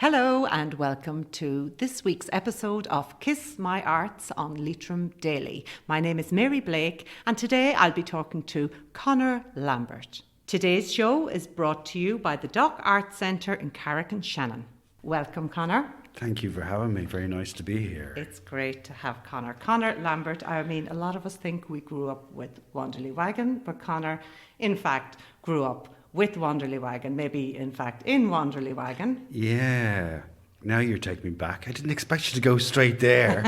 Hello and welcome to this week's episode of Kiss My Arts on Leitrim Daily. My name is Mary Blake and today I'll be talking to Conor Lambert. Today's show is brought to you by the Dock Arts Centre in Carrick-on-Shannon. Welcome, Conor. Thank you for having me. Very nice to be here. It's great to have Conor. Conor Lambert, I mean, a lot of us think we grew up with Wanderly Wagon, but Conor, in fact, grew up with Wanderly Wagon, maybe in fact in Wanderly Wagon. Yeah, now you're taking me back. I didn't expect you to go straight there.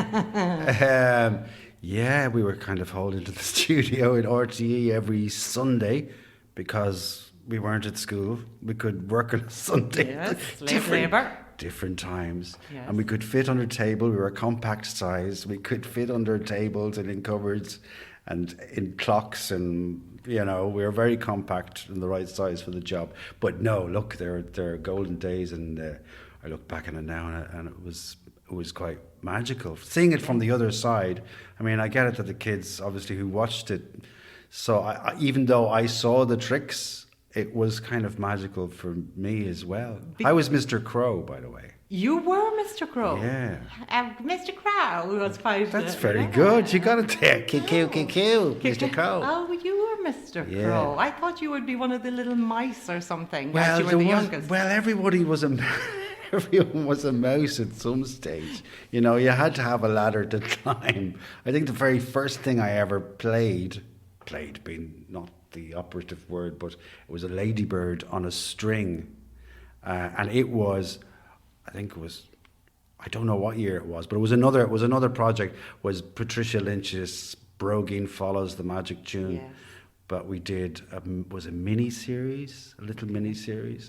Yeah, we were kind of hauled into the studio in RTE every Sunday because we weren't at school. We could work on a Sunday. Yes, slave labour. Different times. Yes. And we could fit under a table. We were a compact size. We could fit under tables and in cupboards and in clocks, and you know, we were very compact and the right size for the job. But no, look, they're golden days, and I look back on it now, and it was quite magical seeing it from the other side. I mean, I get it that the kids obviously who watched it, so I even though I saw the tricks, it was kind of magical for me as well. I was Mr. Crow, by the way. You were Mr. Crow? Yeah. Mr. Crow was quite... That's very good. You got it there. Kill, Mr. Crow. Oh, you were Mr. Yeah. Crow. I thought you would be one of the little mice or something. Well, you were the youngest. Well, everybody was everyone was a mouse at some stage. You know, you had to have a ladder to climb. I think the very first thing I ever played being not the operative word, but it was a ladybird on a string. And it was... I don't know what year it was, but it was another project. Was Patricia Lynch's Broguing Follows the Magic Tune? Yes. But we did a little mini series,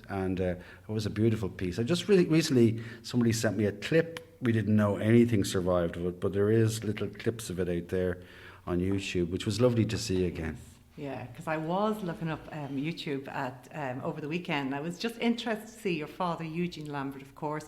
and it was a beautiful piece. I just really recently somebody sent me a clip. We didn't know anything survived of it, but there is little clips of it out there on YouTube, which was lovely to see again. Yeah, because I was looking up YouTube at over the weekend. I was just interested to see your father, Eugene Lambert, of course,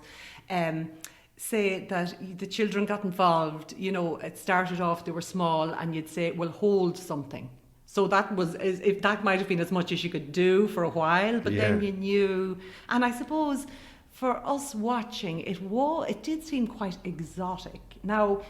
say that the children got involved. You know, it started off, they were small, and you'd say, well, hold something. So that was, if that might have been as much as you could do for a while, but then you knew. And I suppose for us watching, it did seem quite exotic. Now,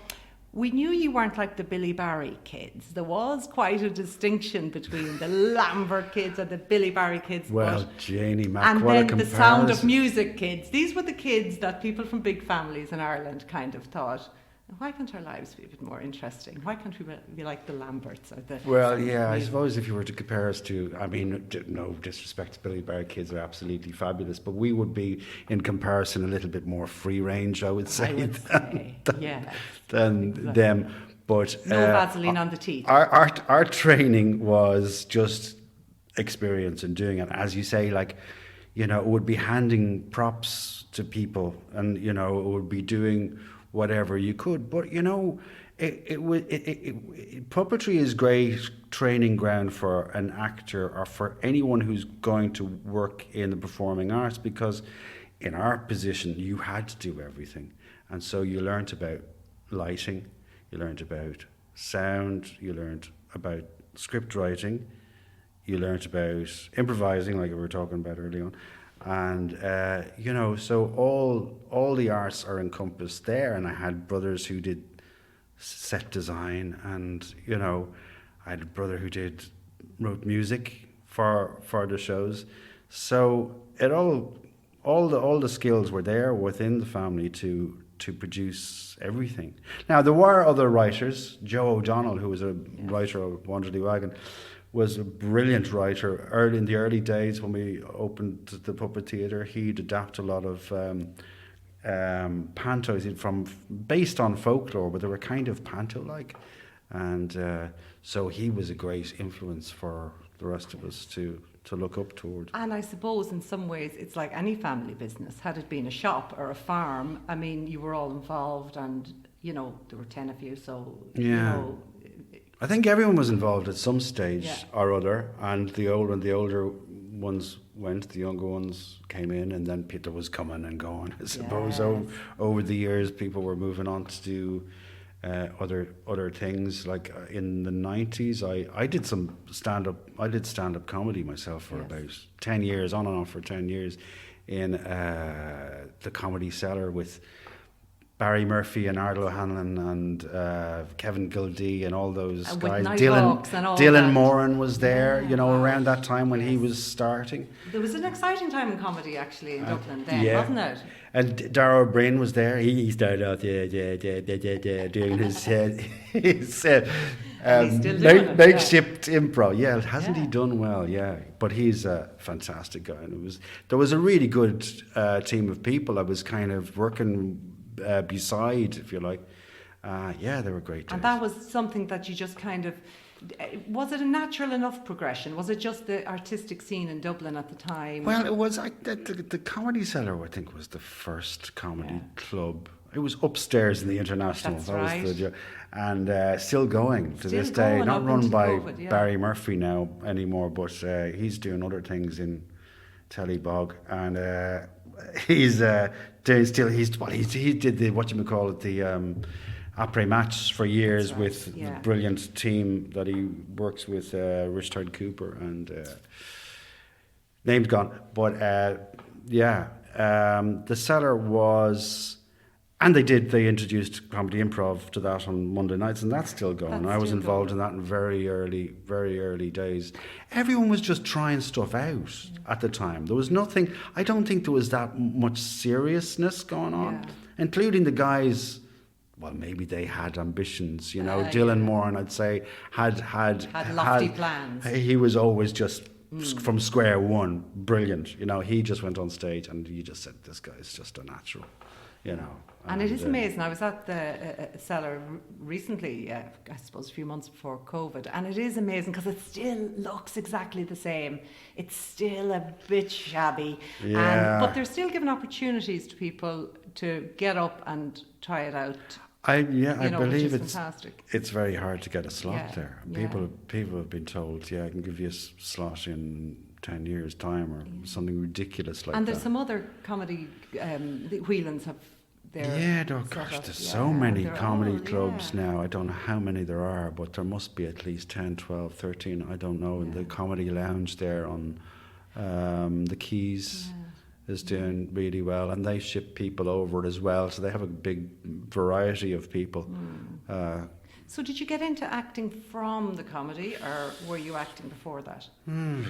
we knew you weren't like the Billy Barry kids. There was quite a distinction between the Lambert kids and the Billy Barry kids. Well, Janie Mac, and what a then comparison. the Sound of Music kids. These were the kids that people from big families in Ireland kind of thought, why can't our lives be a bit more interesting? Why can't we be like the Lamberts? Or the Well, yeah, I suppose if you were to compare us to, I mean, no disrespect to Billy Barry kids, are absolutely fabulous, but we would be, in comparison, a little bit more free range, I would say, than them. But no Vaseline on the teeth. Our training was just experience and doing it. As you say, like, you know, it would be handing props to people, and, you know, it would be doing whatever you could, but you know, puppetry is great training ground for an actor or for anyone who's going to work in the performing arts, because in our position you had to do everything, and so you learnt about lighting, you learnt about sound, you learnt about script writing, you learnt about improvising, like we were talking about early on. And you know, so all the arts are encompassed there. And I had brothers who did set design, and you know, I had a brother who wrote music for the shows. So it all the skills were there within the family to produce everything. Now there were other writers. Joe O'Donnell, who was a writer of Wanderly Wagon, was a brilliant writer. In the early days when we opened the Puppet Theatre, he'd adapt a lot of pantos based on folklore, but they were kind of panto-like. And so he was a great influence for the rest of us to look up toward. And I suppose in some ways it's like any family business. Had it been a shop or a farm, I mean, you were all involved, and, you know, there were 10 of you, so, Yeah. you know... I think everyone was involved at some stage or other, and the older ones went, the younger ones came in, and then Peter was coming and going. I suppose over the years, people were moving on to do other things. Like in the 90s, I did some stand-up. I did stand-up comedy myself for about 10 years, on and off for 10 years, in the Comedy Cellar with Barry Murphy and Ardal O'Hanlon and Kevin Gildee and all those guys. Dylan Moran was there, around that time when he was starting. There was an exciting time in comedy actually in Dublin then, wasn't it? And Darragh O'Brien was there. He started out doing his makeshift improv. Yeah, hasn't he done well? Yeah, but he's a fantastic guy. And there was a really good team of people I was kind of working beside, if you like. They were great days. And that was something that you just kind of, was it a natural enough progression? Was it just the artistic scene in Dublin at the time? Well, it was the Comedy Cellar, I think, was the first comedy club. It was upstairs in the International. That's right. And still going to this day. Not run by Barry Murphy now anymore, but he's doing other things in Tellybog, and he's he did the the après match for years with the brilliant team that he works with, Richard Cooper and name's gone, but the Cellar was. And they introduced comedy improv to that on Monday nights, and that's still going. I was involved in that in very early days. Everyone was just trying stuff out at the time. There was nothing, I don't think there was that much seriousness going on, including the guys, well, maybe they had ambitions, Dylan Moran, I'd say, had lofty plans. He was always just from square one, brilliant. He just went on stage and you just said, this guy's just a natural. And it is amazing. I was at the Cellar recently, I suppose a few months before COVID, and it is amazing because it still looks exactly the same. It's still a bit shabby, but they're still giving opportunities to people to get up and try it out. I believe it's very hard to get a slot there. People have been told, I can give you a slot in 10 years' time or something ridiculous like that. And there's some other comedy, the Whelans have their there's so many comedy clubs now. I don't know how many there are, but there must be at least 10, 12, 13, I don't know. And the Comedy Lounge there on the Quays is doing really well, and they ship people over as well, so they have a big variety of people. So did you get into acting from the comedy, or were you acting before that?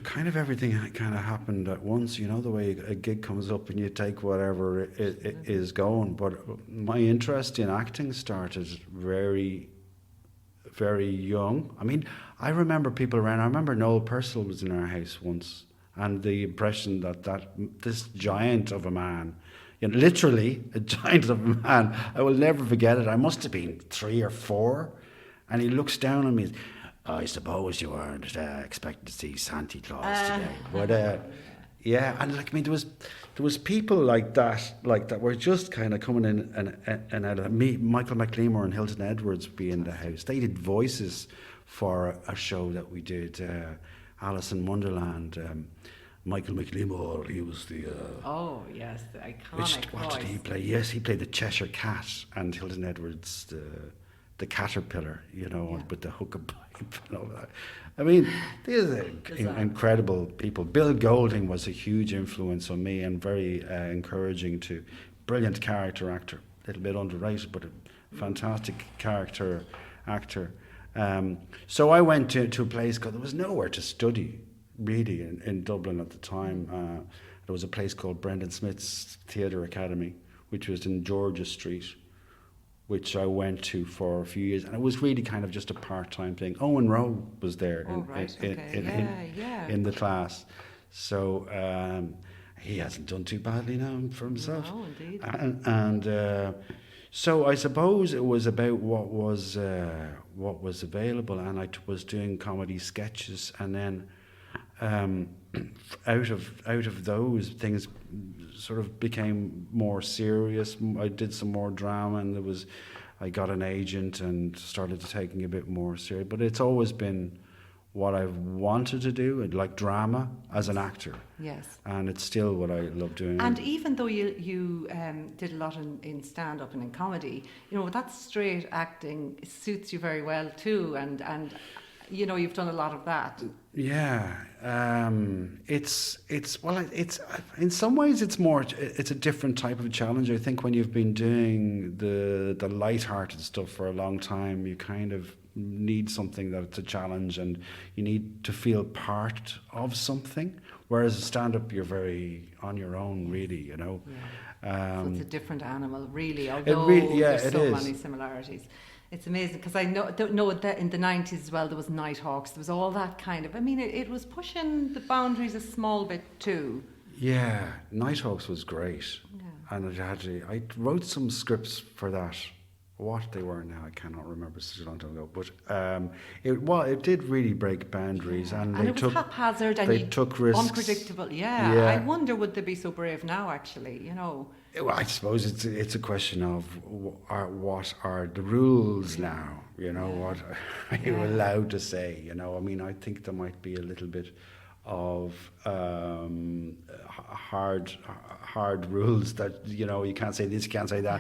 Kind of everything kind of happened at once, the way a gig comes up and you take whatever it is going. But my interest in acting started very, very young. I mean, I remember people around. I remember Noel Purcell was in our house once, and the impression that this giant of a man, literally a giant of a man, I will never forget it. I must have been 3 or 4. And he looks down on me. I suppose you weren't expecting to see Santa Claus today, but and there was people like that were just kind of coming in and out of me. Michael McLemore and Hilton Edwards would be in the house. They did voices for a show that we did, Alice in Wonderland. Michael McLemore, he was the... the iconic voice. What did he play? Yes, he played the Cheshire Cat, and Hilton Edwards the caterpillar, with the hook and pipe and all that. I mean, these are incredible people. Bill Golding was a huge influence on me and very encouraging to. Brilliant character actor, a little bit underrated, but a fantastic character actor. So I went to a place called, there was nowhere to study, really, in Dublin at the time. There was a place called Brendan Smith's Theatre Academy, which was in George's Street, which I went to for a few years, and it was really kind of just a part-time thing. Owen Rowe was there in the class, so he hasn't done too badly now for himself. No, indeed. And so I suppose it was about what was available, and I was doing comedy sketches, and then out of those things sort of became more serious. I did some more drama, and I got an agent and started taking a bit more serious. But it's always been what I've wanted to do, like drama as an actor. Yes. And it's still what I love doing. And even though you did a lot in stand-up and in comedy, that straight acting suits you very well too, and you've done a lot of that. Yeah, it's in some ways it's a different type of challenge. I think when you've been doing the light-hearted stuff for a long time, you kind of need something that's a challenge, and you need to feel part of something. Whereas stand-up, you're very on your own, really. You know. Yeah. So it's a different animal, really. It Although there's so many similarities. It's amazing because I don't know that in the 90s as well there was Nighthawks, there was all that kind of, I mean it was pushing the boundaries a small bit too. Yeah, Nighthawks was great. Yeah. And I wrote some scripts for that. What they were now, I cannot remember, it's such a long time ago. But it did really break boundaries, and it was haphazard and they took risks, unpredictable. Yeah, I wonder would they be so brave now? Actually, you know. Well, I suppose it's a question of what are the rules now. You know, what are you allowed to say? You know, I mean, I think there might be a little bit of hard rules that, you know, you can't say this, you can't say that.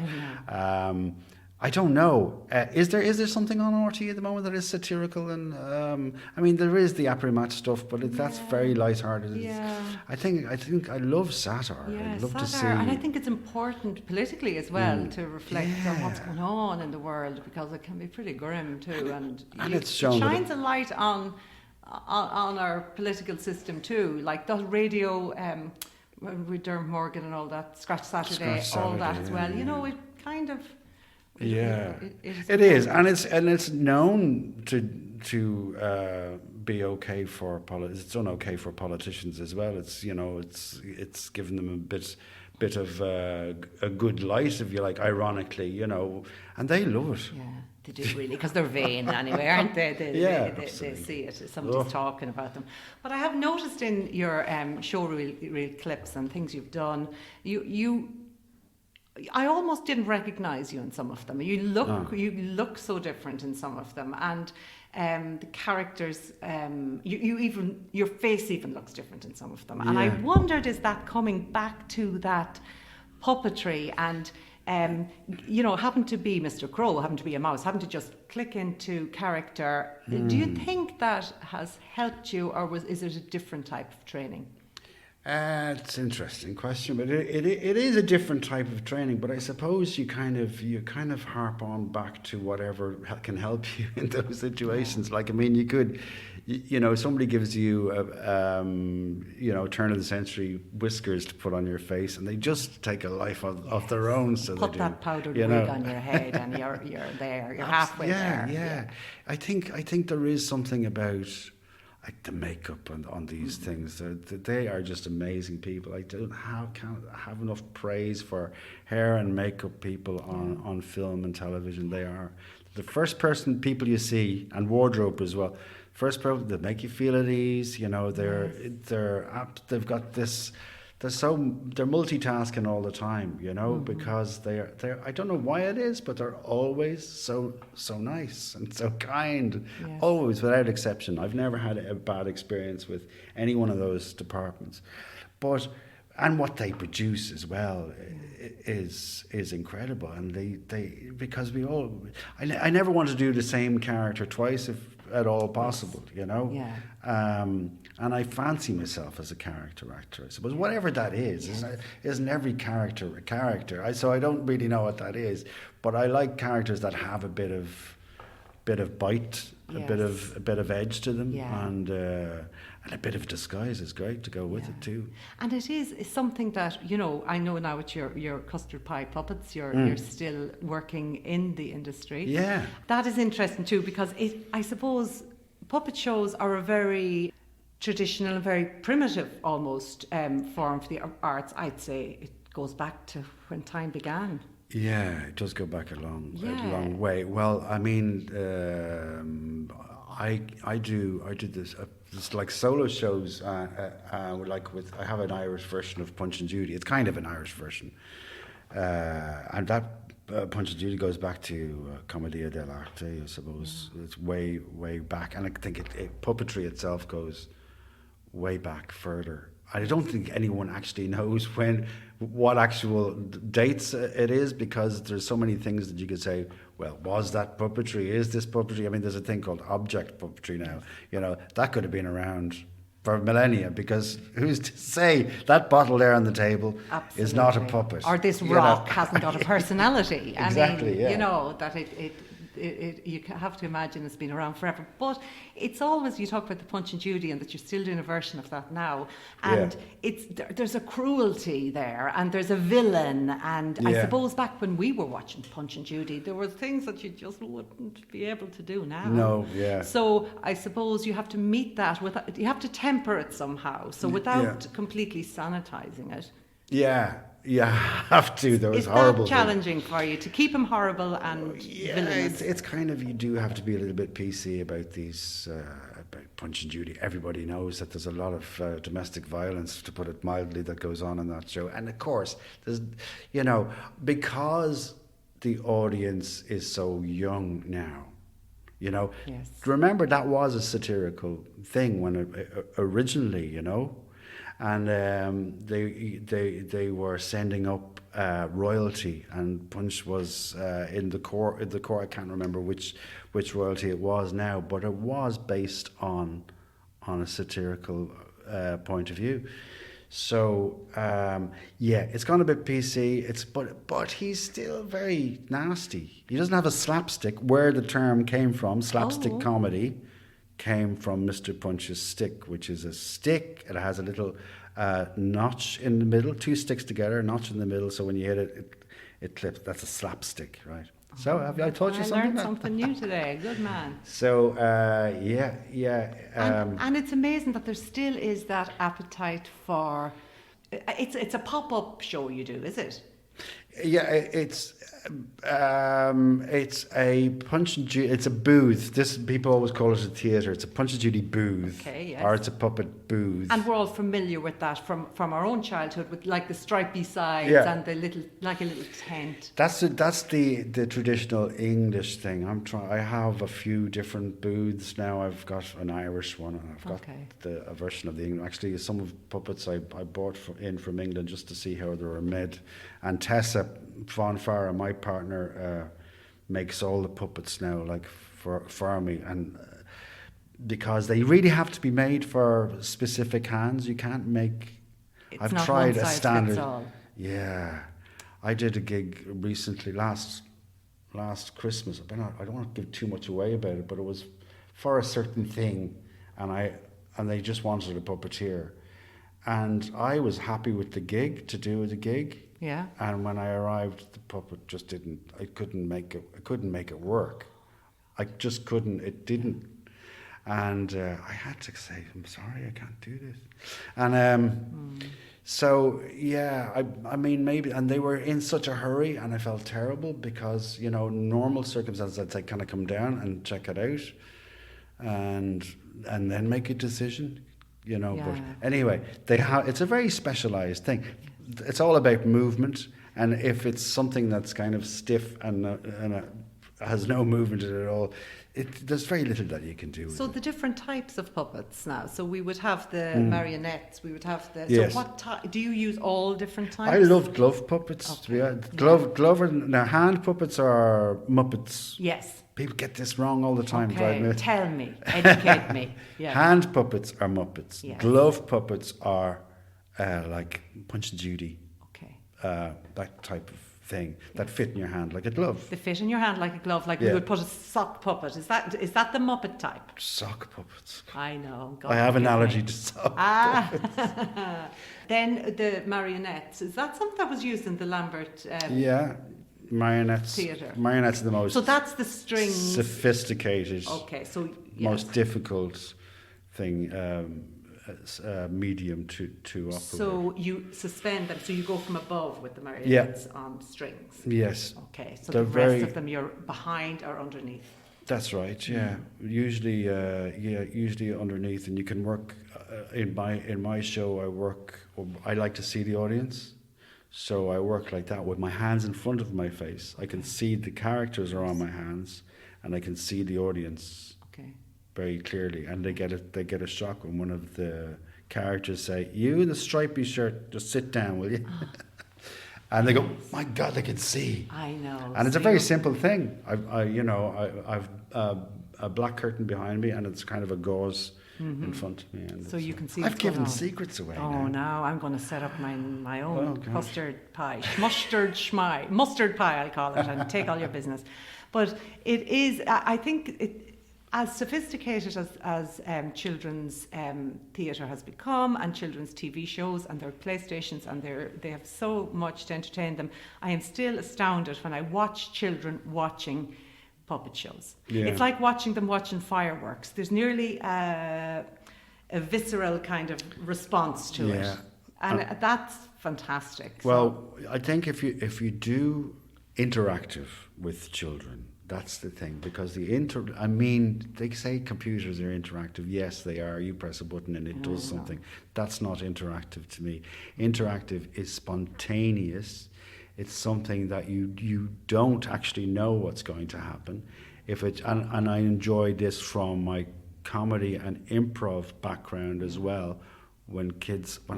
I don't know. Is there something on RT at the moment that is satirical? And I mean, there is the après-match stuff, but that's very light-hearted. Yeah. I think I love satire. Yeah, I'd love satire. to see. And I think it's important politically as well to reflect on what's going on in the world, because it can be pretty grim too. And it shines a light on our political system too, like the radio with Dermot Morgan and all that, Scratch Saturday, all that as well. You know, it kind of. Yeah, it is, and it's known to be okay for it's done okay for politicians as well. It's, you know, it's given them a bit of a good light, if you like, ironically, you know, and they love it. Yeah, they do really, because they're vain anyway, aren't they? They see it. Somebody's talking about them. But I have noticed in your show reel clips and things you've done, I almost didn't recognise you in some of them. You look so different in some of them, and the characters, your face even looks different in some of them. And I wondered, is that coming back to that puppetry and you know, happen to be Mr. Crow, happen to be a mouse, happen to just click into character. Do you think that has helped you, or is it a different type of training? It's an interesting question, but it is a different type of training. But I suppose you kind of harp on back to whatever can help you in those situations. Yeah. Like, I mean, you could, you know, somebody gives you you know, turn of the century whiskers to put on your face, and they just take a life of their own. So put that powdered wig on your head, and you're there. You're halfway there. Yeah. I think there is something about, like, the makeup on these things. They are just amazing people. I can't have enough praise for hair and makeup people on film and television. They are the first people you see, and wardrobe as well. First people that make you feel at ease. You know, they've got this. They're multitasking all the time, you know, because they're I don't know why it is, but they're always so nice and so kind, always, without exception. I've never had a bad experience with any one of those departments, and what they produce as well is incredible. And they because I never want to do the same character twice, if at all possible, you know. And I fancy myself as a character actor, I suppose. Whatever that is, isn't every character a character? So I don't really know what that is, but I like characters that have a bit of bite, a bit of edge to them, and a bit of disguise is great to go with it too. And it's something that, you know, I know now with your Custard Pie Puppets, you're still working in the industry. Yeah, that is interesting too, because I suppose puppet shows are a very traditional, very primitive almost form for the arts. I'd say it goes back to when time began. Yeah, it does go back a long way. Well, I mean, I do this. It's like solo shows. Like I have an Irish version of Punch and Judy. It's kind of an Irish version, and that Punch and Judy goes back to Commedia dell'arte, I suppose. It's way back, and I think puppetry itself goes way back further. I don't think anyone actually knows what actual dates it is, because there's so many things that you could say, well, was that puppetry? Is this puppetry? I mean, there's a thing called object puppetry now. You know, that could have been around for millennia, because who's to say that bottle there on the table is not a puppet? Or this rock hasn't got a personality. Exactly, I mean, yeah. you know, that you have to imagine it's been around forever. But it's always, you talk about the Punch and Judy and that you're still doing a version of that now. And there's a cruelty there, and there's a villain. And I suppose back when we were watching Punch and Judy, there were things that you just wouldn't be able to do now. No, yeah. So I suppose you have to meet that you have to temper it somehow. So without completely sanitizing it. Yeah. You have to. There was horrible. Is that challenging for you to keep him horrible and villainous? It's kind of, you do have to be a little bit PC about these about Punch and Judy. Everybody knows that there's a lot of domestic violence, to put it mildly, that goes on in that show. And of course, there's, you know, because the audience is so young now. You know, remember that was a satirical thing when it originally, you know. And they were sending up royalty, and Punch was in the core. I can't remember which royalty it was now, but it was based on a satirical point of view. So it's gone a bit PC. But he's still very nasty. He doesn't have a slapstick. Where the term came from, slapstick comedy, came from Mr. Punch's stick, which is a stick. It has a little notch in the middle, two sticks together, a notch in the middle, so when you hit it, it clips. That's a slapstick, right? So have I taught you something? I learned something new today. Good man. So and it's amazing that there still is that appetite for. It's a pop-up show you do, is it? Yeah, it's a Punch and Judy. It's a booth. This, people always call it a theatre. It's a Punch and Judy booth, or it's a puppet booth. And we're all familiar with that from our own childhood, with like the stripy sides and the little, like a little tent. That's the traditional English thing. I have a few different booths now. I've got an Irish one, and I've got a version of the English. Actually, some of puppets I bought in from England just to see how they were made. And Tessa Von Farah, my partner, makes all the puppets now, like for me, and because they really have to be made for specific hands. You can't make. I've tried a standard. Yeah, I did a gig recently last Christmas. I don't want to give too much away about it, but it was for a certain thing, and they just wanted a puppeteer, and I was happy with the gig to do the gig. Yeah. And when I arrived, the puppet just didn't. I couldn't make it work. I just couldn't. It didn't. And I had to say, I'm sorry, I can't do this. And so yeah, I mean maybe. And they were in such a hurry, and I felt terrible because, you know, normal circumstances I'd say kind of come down and check it out, and then make a decision. You know. Yeah. But anyway, it's a very specialised thing. It's all about movement, and if it's something that's kind of stiff and has no movement in it at all, there's very little that you can do. So the different types of puppets now. So we would have the marionettes. We would have the. Yes. So what do you use? All different types. I love glove puppets. Okay. Now hand puppets are Muppets. Yes. People get this wrong all the time. Okay, tell me, educate me. Yeah. Hand puppets are Muppets. Yes. Glove puppets are like Punch and Judy. Okay. That type of thing that fit in your hand like a glove. They fit in your hand like a glove, like we would put a sock puppet. Is that the Muppet type? Sock puppets. I know. God, I have an allergy to sock puppets. Then the marionettes. Is that something that was used in the Lambert? Marionettes. Theatre. Marionettes are the most. So that's the strings. Sophisticated. Okay, so most difficult thing. Medium to operate. So you suspend them, so you go from above with the marionettes on strings. Yes. Okay, so the rest of them you're behind or underneath. That's right. Yeah, usually underneath, and you can work in my show. I like to see the audience, so I work like that with my hands in front of my face. I can see the characters are on my hands, and I can see the audience. Okay. Very clearly, and they get a shock when one of the characters say, "You in the stripy shirt, just sit down, will you?" And they go, "My God, they can see." I know. And it's a very simple thing. I've a black curtain behind me, and it's kind of a gauze in front of me. And so you can see. I've given secrets away. Oh, now I'm going to set up my own custard pie, mustard pie, I'll call it, and take all your business. But it is, I think, as sophisticated as children's theatre has become, and children's TV shows and their PlayStations, and they have so much to entertain them, I am still astounded when I watch children watching puppet shows. Yeah. It's like watching them watching fireworks. There's nearly a visceral kind of response to it, and that's fantastic. Well, I think if you do interactive with children, that's the thing, because they say computers are interactive. Yes, they are. You press a button and it does something. That's not interactive to me. Interactive is spontaneous. It's something that you don't actually know what's going to happen. And I enjoy this from my comedy and improv background as well. When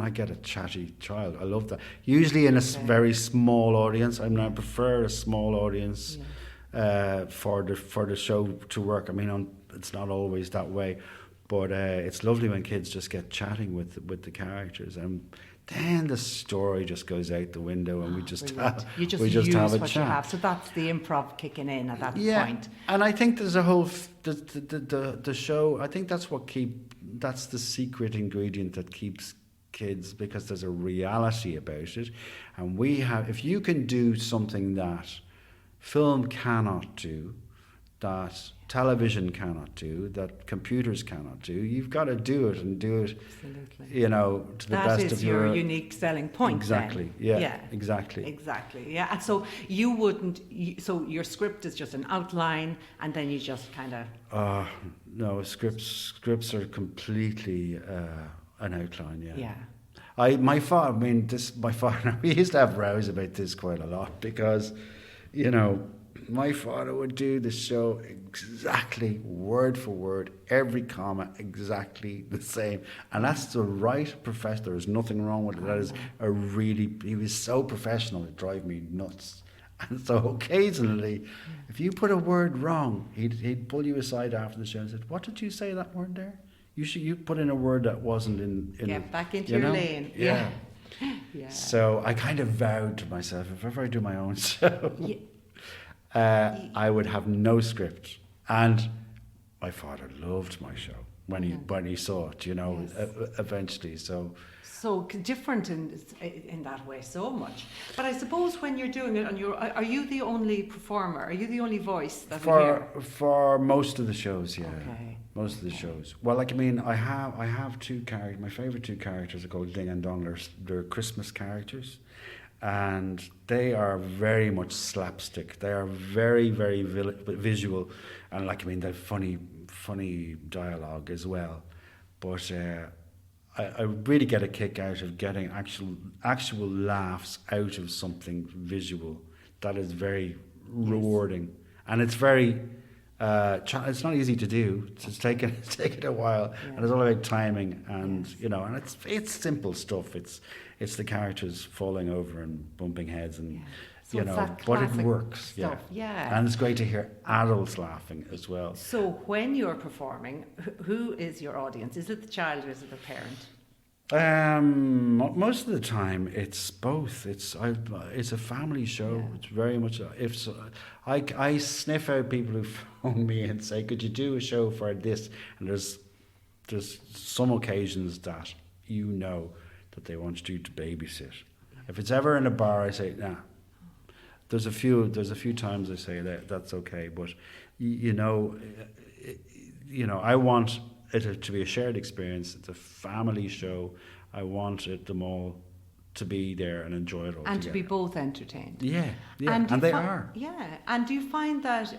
I get a chatty child, I love that. Usually in a very small audience. I prefer a small audience for the show to work. I mean, it's not always that way, but it's lovely when kids just get chatting with the characters, and then the story just goes out the window, and we just have a chat. You have. So that's the improv kicking in at that point. And I think there's a whole the show. I think that's the secret ingredient that keeps kids, because there's a reality about it, and if you can do something that film cannot do, that television cannot do, that computers cannot do, you've got to do it, and do it. Absolutely. To the best of your... That is your unique selling point. Exactly. Then. Yeah. Exactly. Exactly. Yeah. And so you wouldn't. So your script is just an outline, and then you just kind of. No, scripts are completely an outline. Yeah. Yeah. My father. We used to have rows about this quite a lot, because, my father would do the show exactly word for word, every comma exactly the same, and that's the right profession. There is nothing wrong with it. That is he was so professional, it drive me nuts. And so occasionally, if you put a word wrong, he'd pull you aside after the show and said, "What did you say that word there? You put in a word that wasn't in Get back into your lane." Yeah. Yeah. So I kind of vowed to myself, if ever I do my own show, I would have no script. And my father loved my show when he saw it, eventually. So different in that way, so much. But I suppose when you're doing it are you the only performer? Are you the only voice that we hear? For most of the shows, yeah. Okay. Most of the shows. Well, I have two characters. My favourite two characters are called Ding and Dong. They're Christmas characters. And they are very much slapstick. They are very, very visual, and they're funny dialogue as well. But I really get a kick out of getting actual laughs out of something visual. That is very rewarding, and it's very. It's not easy to do. It's taken a while, and it's all about timing, and and it's simple stuff. It's the characters falling over and bumping heads, and but it works. Stuff. Yeah, and it's great to hear adults laughing as well. So when you're performing, who is your audience? Is it the child or is it the parent? Most of the time, it's both. It's a family show. Yeah. It's very much. I sniff out people who phone me and say, "Could you do a show for this?" And there's some occasions that that they want you to babysit. If it's ever in a bar, I say, "Nah." There's a few times I say that's okay, but I want it to be a shared experience. It's a family show. I want them all to be there and enjoy it all and together. To be both entertained. Yeah, and they are. Yeah, and do you find that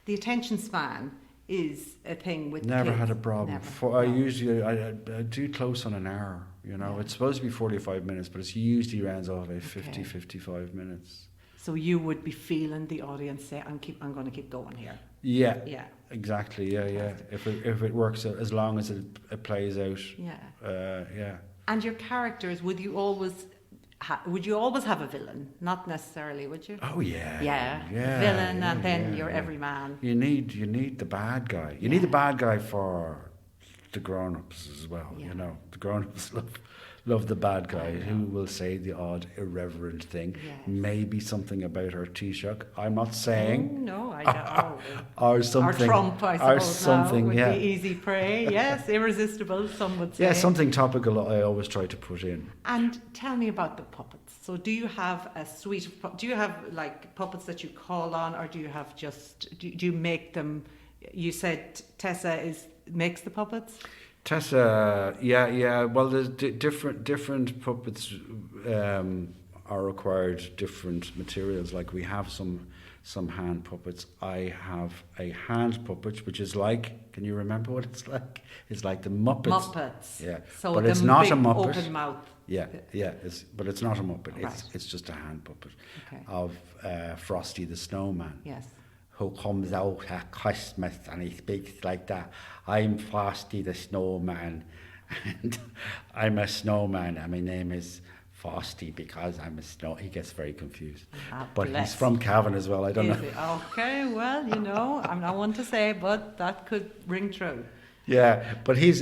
the attention span is a thing with Never kids? had a problem. I do close on an hour. It's supposed to be 45 minutes, but it's usually rounds off at 50, 55 minutes. So you would be feeling the audience say, I'm going to keep going here. Yeah. Yeah. Exactly. Yeah. If it works out, as long as it plays out. Yeah. Yeah. And your characters, would you always have a villain? Not necessarily, would you? Oh yeah. Yeah. Yeah. Villain, yeah, and then yeah, your yeah. everyman. You need the bad guy. You need the bad guy for the grown-ups as well. Yeah. You know, the grown-ups love the bad guy who will say the odd irreverent thing. Yes. Maybe something about her Taoiseach. I'm not saying. Oh, no, I don't. Or something. Or Trump, I suppose. Or something, now would be easy prey. Yes, irresistible, some would say. Yeah, something topical I always try to put in. And tell me about the puppets. So do you have a suite of do you have like puppets that you call on, or do you have just do you make them? You said Tessa makes the puppets. Tessa, yeah. Well, there's different puppets are required different materials. Like we have some hand puppets. I have a hand puppet, which is like. Can you remember what it's like? It's like the Muppets. Muppets. Yeah. So but the it's not big a Muppet. open mouth. Yeah. But it's not a Muppet. Right. It's just a hand puppet Okay. of Frosty the Snowman. Yes. Who comes out at Christmas and he speaks like that. I'm Frosty the Snowman, and I'm a snowman, and my name is Frosty because I'm a snow. He gets very confused. But bless. he's from Cavan as well. I don't know. Okay, well, I'm not one to say, but that could ring true. Yeah, but he's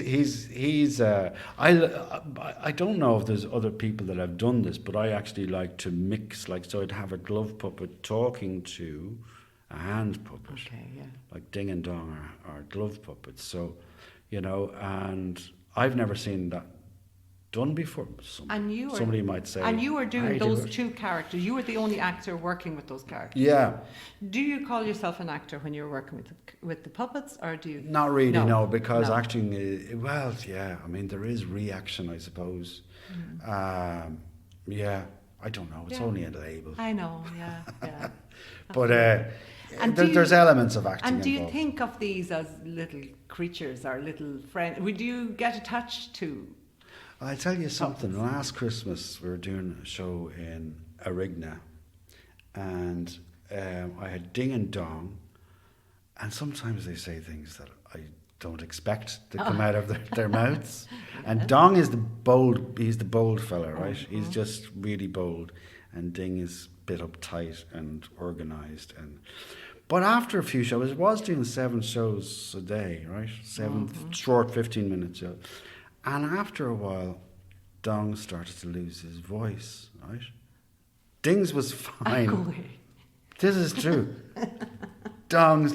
I don't know if there's other people that have done this, but I actually like to mix, like, so I'd have a glove puppet talking to a hand puppet. Okay, yeah. Like Ding and Dong are glove puppets. So, and I've never seen that done before. Somebody might say. And you were doing I those do it. two characters. You were the only actor working with those characters. Yeah. Do you call yourself an actor when you're working with the puppets, or do you? Not really, no, because No. acting is, well, yeah, I mean, there is reaction, I suppose. Yeah, I don't know, it's only a label. I know, yeah. But And there's elements of acting And do you involved. think of these as little creatures or little friends? Would you get attached to? I'll tell you something. Last Christmas, we were doing a show in Arigna, and I had Ding and Dong, and sometimes they say things that I don't expect to come out of their mouths. And Dong is he's the bold fella, right? He's just really bold, and Ding is a bit uptight and organised. But after a few shows, I was doing 7 shows a day, right? 7 short 15-minute shows. And after a while, Dong started to lose his voice, right? Ding's was fine. This is true. Dong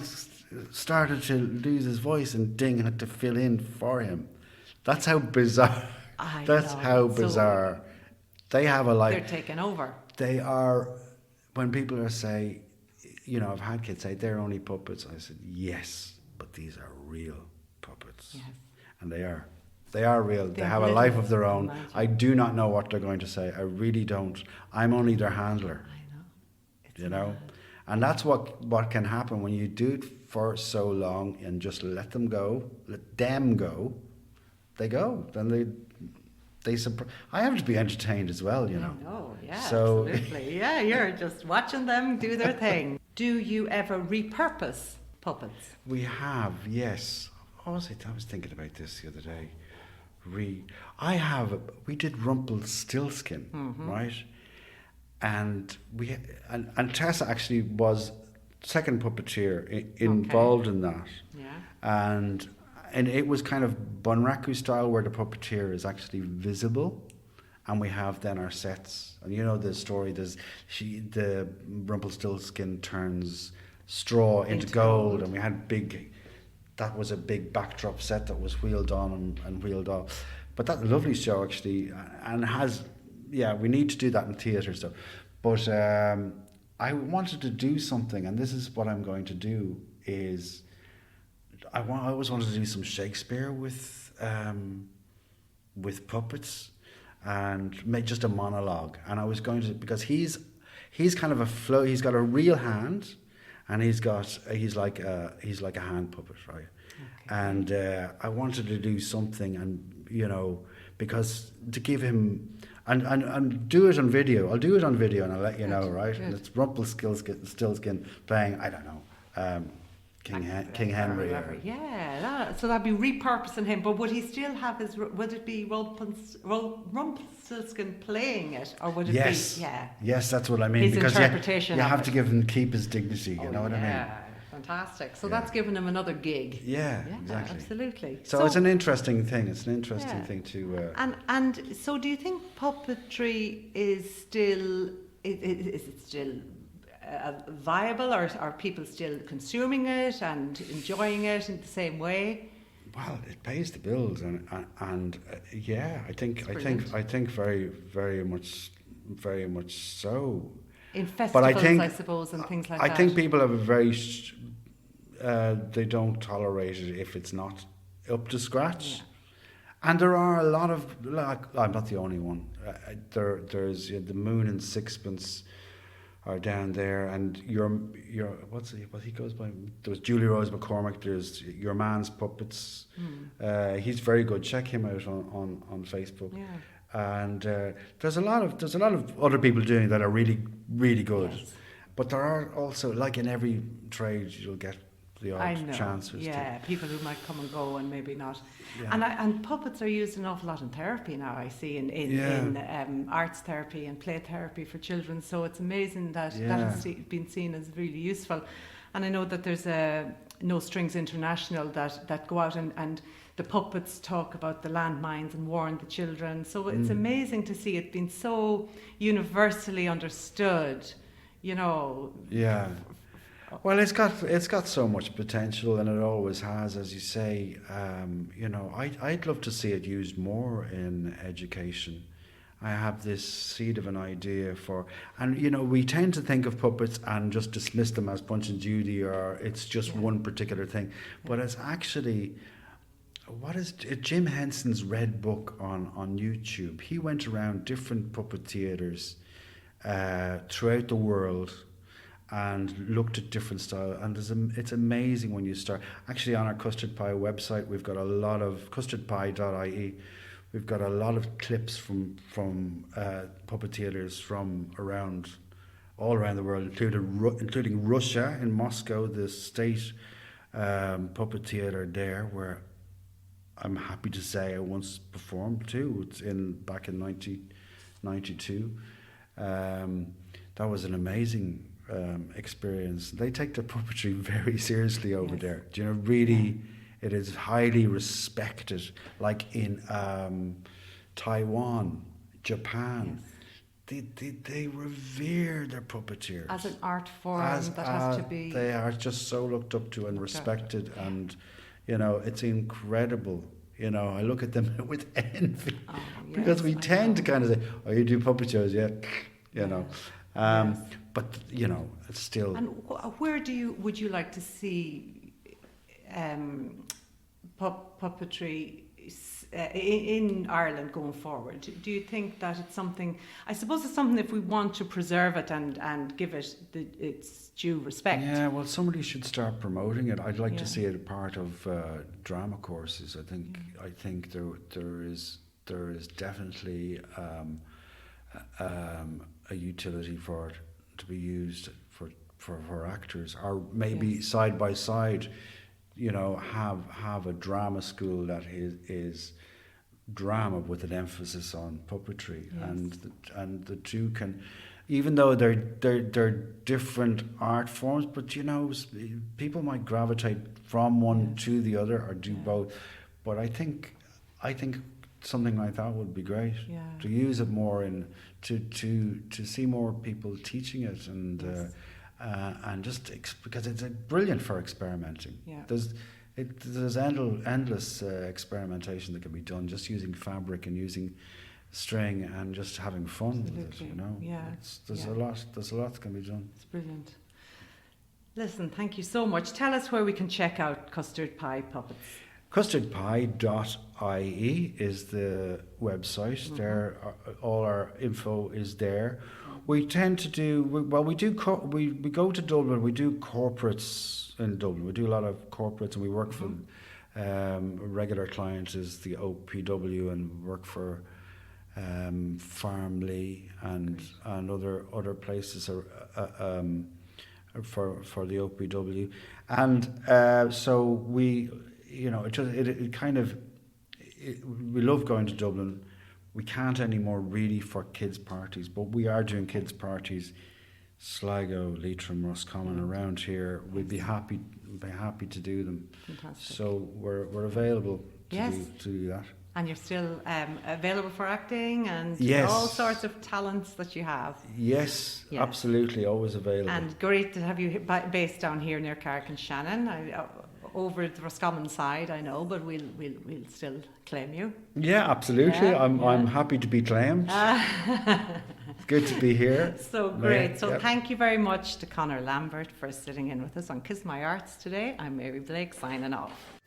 started to lose his voice, and Ding had to fill in for him. That's how bizarre. How bizarre. They have a life. They're taking over. They are. When people are say, I've had kids say they're only puppets. I said yes, but these are real puppets, Yes. and they are. They are real. They have a living life of their own. magic. I do not know what they're going to say. I really don't. I'm only their handler. I know. And that's what can happen when you do it for so long and just let them go. They go. Then I have to be entertained as well, I know, yeah, So absolutely. Yeah, you're just watching them do their thing. Do you ever repurpose puppets? we have, yes. I was thinking about this the other day. We did Rumpelstiltskin, right? And and Tessa actually was second puppeteer involved in that. Yeah. And it was kind of Bunraku style, where the puppeteer is actually visible, and we have then our sets. And the story. The Rumpelstiltskin turns straw into gold, and we had that was a big backdrop set that was wheeled on and wheeled off. But that lovely show actually, and we need to do that in theatre stuff. But I wanted to do something, and this is what I'm going to do, is I always wanted to do some Shakespeare with puppets, and make just a monologue. And I was going to, because he's kind of a flow, he's got a real hand, and he's like a hand puppet, right? Okay. And I wanted to do something, and because to give him and do it on video. I'll do it on video and I'll let you know, right? Good. And it's Rumpelstiltskin playing, I don't know, King Henry. So that'd be repurposing him. But would he still have his? Would it be Rumpelstiltskin playing it, or would it be? Yeah. Yes, that's what I mean. His because interpretation. You have to keep his dignity. You know what I mean? Yeah, fantastic. So that's giving him another gig. Yeah, exactly. Absolutely. So it's an interesting thing. It's an interesting thing to. And so, do you think puppetry is still? Is it still? Viable, or are people still consuming it and enjoying it in the same way? Well, it pays the bills, and yeah, I think very, very much so. In festivals, I suppose, and things like that. I think people have a very they don't tolerate it if it's not up to scratch. Yeah. And there are a lot of, I'm not the only one. There's the Moon and Sixpence are down there, and your what he goes by. There's Julie Rose McCormick. There's Your Man's Puppets. He's very good. Check him out on Facebook. Yeah. And there's a lot of other people doing that are really, really good. Yes. But there are also, like in every trade, you'll get the odd chances. Yeah, people who might come and go and maybe not. Yeah. And puppets are used an awful lot in therapy now, I see, in arts therapy and play therapy for children. So it's amazing that has been seen as really useful. And I know that there's No Strings International that go out and the puppets talk about the landmines and warn the children. So it's amazing to see it being so universally understood, you know. Yeah. Well, it's got so much potential, and it always has, as you say. You know, I'd love to see it used more in education. I have this seed of an idea for, and you know, we tend to think of puppets and just dismiss them as Punch and Judy, or it's just one particular thing. But it's actually, what is Jim Henson's Red Book on YouTube? He went around different puppet theatres throughout the world and looked at different styles, and it's amazing when you start. Actually, on our Custard Pie website, we've got a lot of custardpie.ie. We've got a lot of clips from puppet theatres from all around the world, including Russia, in Moscow, the state puppet theatre there, where I'm happy to say I once performed too. It's back in 1992. That was an amazing experience. They take their puppetry very seriously over there. Do you know, really, it is highly respected. Like in Taiwan, Japan, they revere their puppeteers as an art form has to be. They are just so looked up to and respected, and you know, it's incredible. You know, I look at them with envy because we tend to kind of say, "Oh, you do puppet shows, yeah," you know. But you know, it's still. And where would you like to see puppetry in Ireland going forward? Do you think that it's something? I suppose it's something if we want to preserve it and give it its due respect. Yeah, well, somebody should start promoting it. I'd like to see it a part of drama courses. I think there is definitely a utility for it to be used for actors, or maybe side by side, you know, have a drama school that is drama with an emphasis on puppetry, and the two can, even though they're different art forms, but you know, people might gravitate from one to the other or do both. But I think something like that would be great, to use it more to see more people teaching it, and just because it's brilliant for experimenting. There's endless experimentation that can be done just using fabric and using string and just having fun with it, you know. There's a lot that can be done. It's brilliant. Listen, thank you so much. Tell us where we can check out Custard Pie Puppets. Custardpie.ie is the website. There, all our info is there. We tend to do we go to Dublin. We do corporates in Dublin. We do a lot of corporates, and we work for A regular client is the OPW and work for Farmley and other places for the OPW, and so we, you know, we love going to Dublin. We can't anymore really for kids parties, but we are doing kids parties, Sligo, Leitrim, Roscommon, around here. We'd be happy to do them. Fantastic. So we're available to Yes. do that. And you're still available for acting and Yes. all sorts of talents that you have. Yes, Yeah. absolutely, always available. And great to have you based down here near Carrick and Shannon. Over the Roscommon side, I know, but we'll still claim you. Yeah, absolutely. Yeah, I'm happy to be claimed. It's good to be here. So great. Yeah, So yep. thank you very much to Conor Lambert for sitting in with us on Kiss My Arts today. I'm Mary Blake signing off.